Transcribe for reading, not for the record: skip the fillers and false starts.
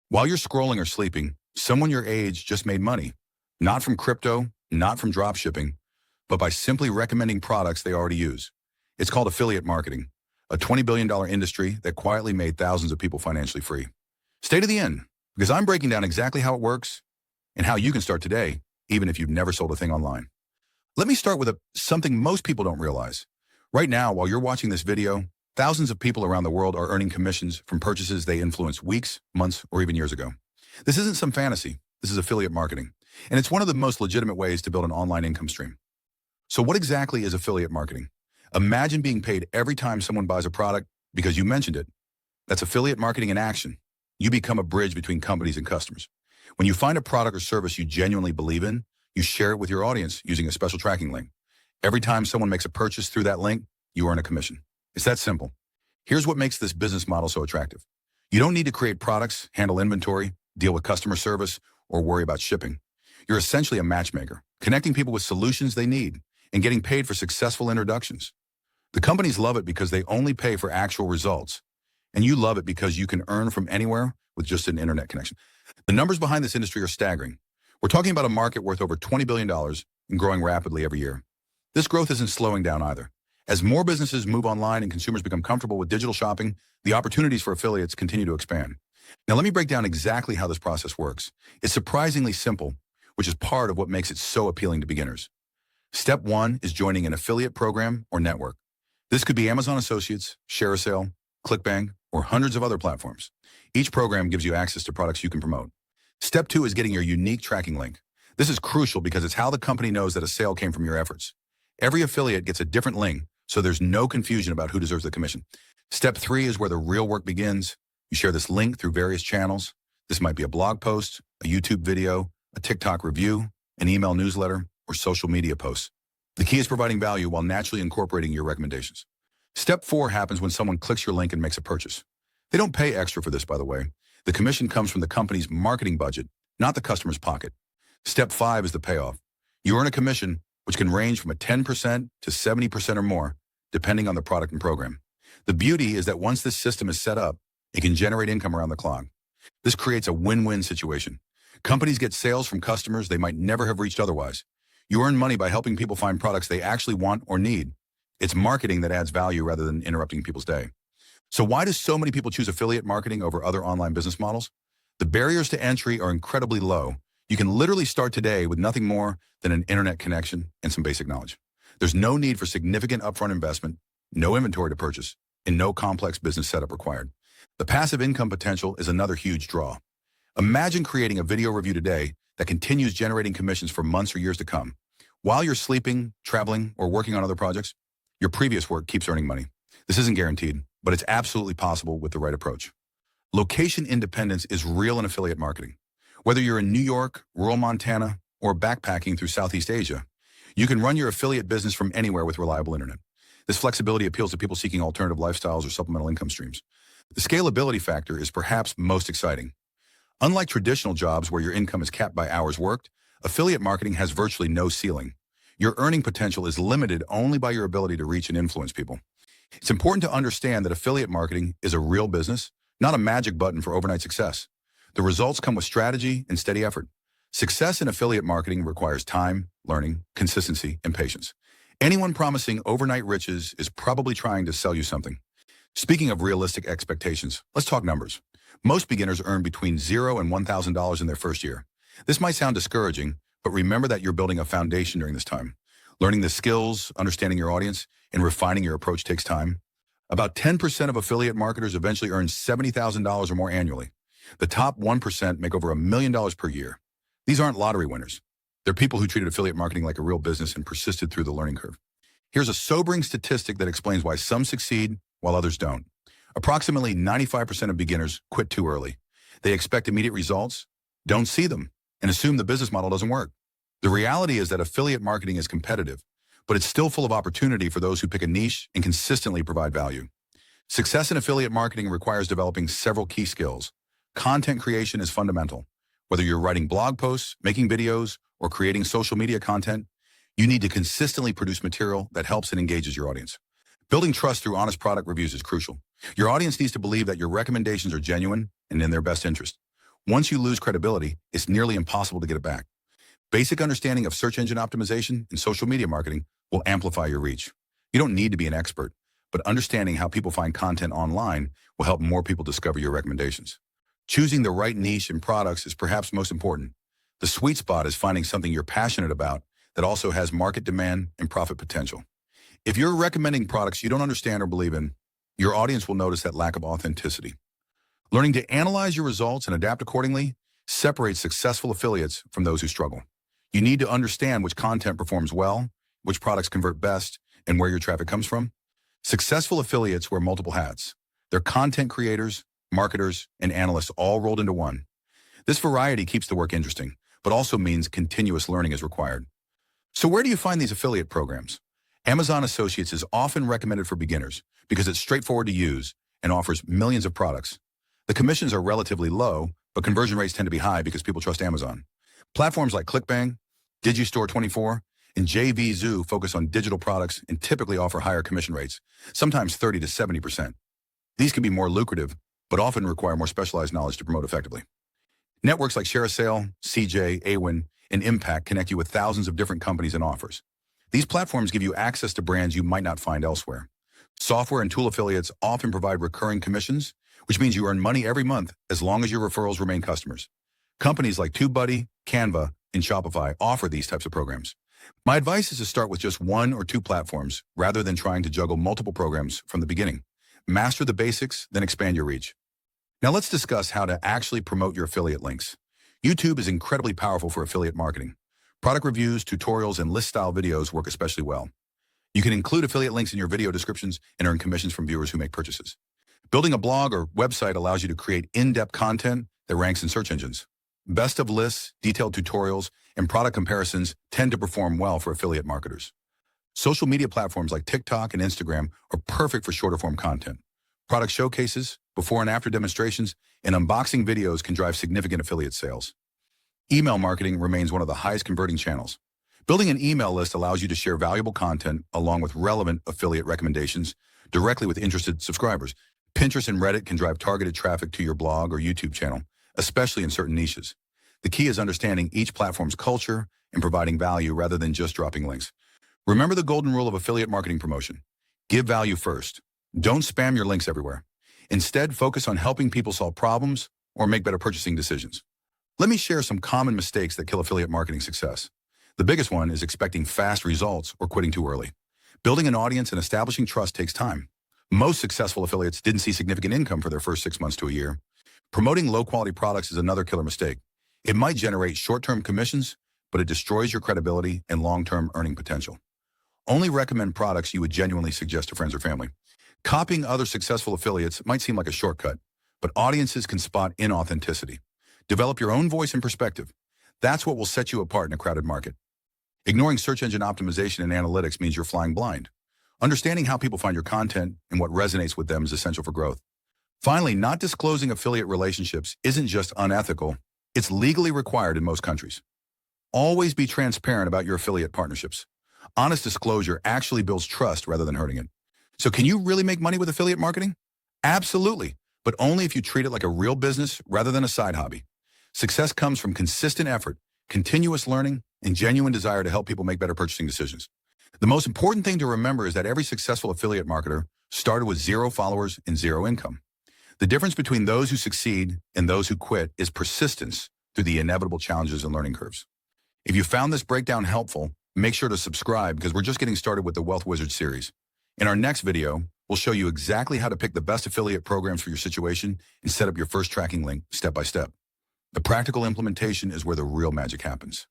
While you're scrolling or sleeping, someone your age just made money, not from crypto, not from drop shipping, but by simply recommending products they already use. It's called affiliate marketing, a $20 billion industry that quietly made thousands of people financially free. Stay to the end, because I'm breaking down exactly how it works and how you can start today, even if you've never sold a thing online. Let me start with something most people don't realize. Right now, while you're watching this video, thousands of people around the world are earning commissions from purchases they influenced weeks, months, or even years ago. This isn't some fantasy. This is affiliate marketing, and it's one of the most legitimate ways to build an online income stream. So what exactly is affiliate marketing? Imagine being paid every time someone buys a product because you mentioned it. That's affiliate marketing in action. You become a bridge between companies and customers. When you find a product or service you genuinely believe in, you share it with your audience using a special tracking link. Every time someone makes a purchase through that link, you earn a commission. It's that simple. Here's what makes this business model so attractive. You don't need to create products, handle inventory, deal with customer service, or worry about shipping. You're essentially a matchmaker, connecting people with solutions they need and getting paid for successful introductions. The companies love it because they only pay for actual results, and you love it because you can earn from anywhere with just an internet connection. The numbers behind this industry are staggering. We're talking about a market worth over $20 billion and growing rapidly every year. This growth isn't slowing down either. As more businesses move online and consumers become comfortable with digital shopping, the opportunities for affiliates continue to expand. Now, let me break down exactly how this process works. It's surprisingly simple, which is part of what makes it so appealing to beginners. Step one is joining an affiliate program or network. This could be Amazon Associates, ShareASale, ClickBank, or hundreds of other platforms. Each program gives you access to products you can promote. Step two is getting your unique tracking link. This is crucial because it's how the company knows that a sale came from your efforts. Every affiliate gets a different link, so there's no confusion about who deserves the commission. Step three is where the real work begins. You share this link through various channels. This might be a blog post, a YouTube video, a TikTok review, an email newsletter, or social media posts. The key is providing value while naturally incorporating your recommendations. Step four happens when someone clicks your link and makes a purchase. They don't pay extra for this, by the way. The commission comes from the company's marketing budget, not the customer's pocket. Step five is the payoff. You earn a commission, which can range from 10% to 70% or more, depending on the product and program. The beauty is that once this system is set up, it can generate income around the clock. This creates a win-win situation. Companies get sales from customers they might never have reached otherwise. You earn money by helping people find products they actually want or need. It's marketing that adds value rather than interrupting people's day. So why do so many people choose affiliate marketing over other online business models? The barriers to entry are incredibly low. You can literally start today with nothing more than an internet connection and some basic knowledge. There's no need for significant upfront investment, no inventory to purchase, and no complex business setup required. The passive income potential is another huge draw. Imagine creating a video review today that continues generating commissions for months or years to come. While you're sleeping, traveling, or working on other projects, your previous work keeps earning money. This isn't guaranteed, but it's absolutely possible with the right approach. Location independence is real in affiliate marketing. Whether you're in New York, rural Montana, or backpacking through Southeast Asia, you can run your affiliate business from anywhere with reliable internet. This flexibility appeals to people seeking alternative lifestyles or supplemental income streams. The scalability factor is perhaps most exciting. Unlike traditional jobs where your income is capped by hours worked, affiliate marketing has virtually no ceiling. Your earning potential is limited only by your ability to reach and influence people. It's important to understand that affiliate marketing is a real business, not a magic button for overnight success. The results come with strategy and steady effort. Success in affiliate marketing requires time, learning, consistency, and patience. Anyone promising overnight riches is probably trying to sell you something. Speaking of realistic expectations, let's talk numbers. Most beginners earn between $0 and $1,000 in their first year. This might sound discouraging, but remember that you're building a foundation during this time. Learning the skills, understanding your audience, and refining your approach takes time. About 10% of affiliate marketers eventually earn $70,000 or more annually. The top 1% make over $1 million per year. These aren't lottery winners. They're people who treated affiliate marketing like a real business and persisted through the learning curve. Here's a sobering statistic that explains why some succeed while others don't. Approximately 95% of beginners quit too early. They expect immediate results, don't see them, and assume the business model doesn't work. The reality is that affiliate marketing is competitive, but it's still full of opportunity for those who pick a niche and consistently provide value. Success in affiliate marketing requires developing several key skills. Content creation is fundamental. Whether you're writing blog posts, making videos, or creating social media content, you need to consistently produce material that helps and engages your audience. Building trust through honest product reviews is crucial. Your audience needs to believe that your recommendations are genuine and in their best interest. Once you lose credibility, it's nearly impossible to get it back. Basic understanding of search engine optimization and social media marketing will amplify your reach. You don't need to be an expert, but understanding how people find content online will help more people discover your recommendations. Choosing the right niche and products is perhaps most important. The sweet spot is finding something you're passionate about that also has market demand and profit potential. If you're recommending products you don't understand or believe in, your audience will notice that lack of authenticity. Learning to analyze your results and adapt accordingly separates successful affiliates from those who struggle. You need to understand which content performs well, which products convert best, and where your traffic comes from. Successful affiliates wear multiple hats. They're content creators, marketers, and analysts all rolled into one. This variety keeps the work interesting, but also means continuous learning is required. So where do you find these affiliate programs? Amazon Associates is often recommended for beginners because it's straightforward to use and offers millions of products. The commissions are relatively low, but conversion rates tend to be high because people trust Amazon. Platforms like ClickBang, Digistore24, and JVZoo focus on digital products and typically offer higher commission rates, sometimes 30 to 70%. These can be more lucrative, but often require more specialized knowledge to promote effectively. Networks like ShareASale, CJ, Awin, and Impact connect you with thousands of different companies and offers. These platforms give you access to brands you might not find elsewhere. Software and tool affiliates often provide recurring commissions, which means you earn money every month as long as your referrals remain customers. Companies like TubeBuddy, Canva, and Shopify offer these types of programs. My advice is to start with just one or two platforms rather than trying to juggle multiple programs from the beginning. Master the basics, then expand your reach. Now let's discuss how to actually promote your affiliate links. YouTube is incredibly powerful for affiliate marketing. Product reviews, tutorials, and list-style videos work especially well. You can include affiliate links in your video descriptions and earn commissions from viewers who make purchases. Building a blog or website allows you to create in-depth content that ranks in search engines. Best of lists, detailed tutorials, and product comparisons tend to perform well for affiliate marketers. Social media platforms like TikTok and Instagram are perfect for shorter-form content. Product showcases, before and after demonstrations, and unboxing videos can drive significant affiliate sales. Email marketing remains one of the highest converting channels. Building an email list allows you to share valuable content along with relevant affiliate recommendations directly with interested subscribers. Pinterest and Reddit can drive targeted traffic to your blog or YouTube channel, especially in certain niches. The key is understanding each platform's culture and providing value rather than just dropping links. Remember the golden rule of affiliate marketing promotion. Give value first. Don't spam your links everywhere. Instead, focus on helping people solve problems or make better purchasing decisions. Let me share some common mistakes that kill affiliate marketing success. The biggest one is expecting fast results or quitting too early. Building an audience and establishing trust takes time. Most successful affiliates didn't see significant income for their first 6 months to a year. Promoting low-quality products is another killer mistake. It might generate short-term commissions, but it destroys your credibility and long-term earning potential. Only recommend products you would genuinely suggest to friends or family. Copying other successful affiliates might seem like a shortcut, but audiences can spot inauthenticity. Develop your own voice and perspective. That's what will set you apart in a crowded market. Ignoring search engine optimization and analytics means you're flying blind. Understanding how people find your content and what resonates with them is essential for growth. Finally, not disclosing affiliate relationships isn't just unethical, it's legally required in most countries. Always be transparent about your affiliate partnerships. Honest disclosure actually builds trust rather than hurting it. So can you really make money with affiliate marketing? Absolutely, but only if you treat it like a real business rather than a side hobby. Success comes from consistent effort, continuous learning, and genuine desire to help people make better purchasing decisions. The most important thing to remember is that every successful affiliate marketer started with 0 followers and 0 income. The difference between those who succeed and those who quit is persistence through the inevitable challenges and learning curves. If you found this breakdown helpful, make sure to subscribe because we're just getting started with the Wealth Wizard series. In our next video, we'll show you exactly how to pick the best affiliate programs for your situation and set up your first tracking link step by step. The practical implementation is where the real magic happens.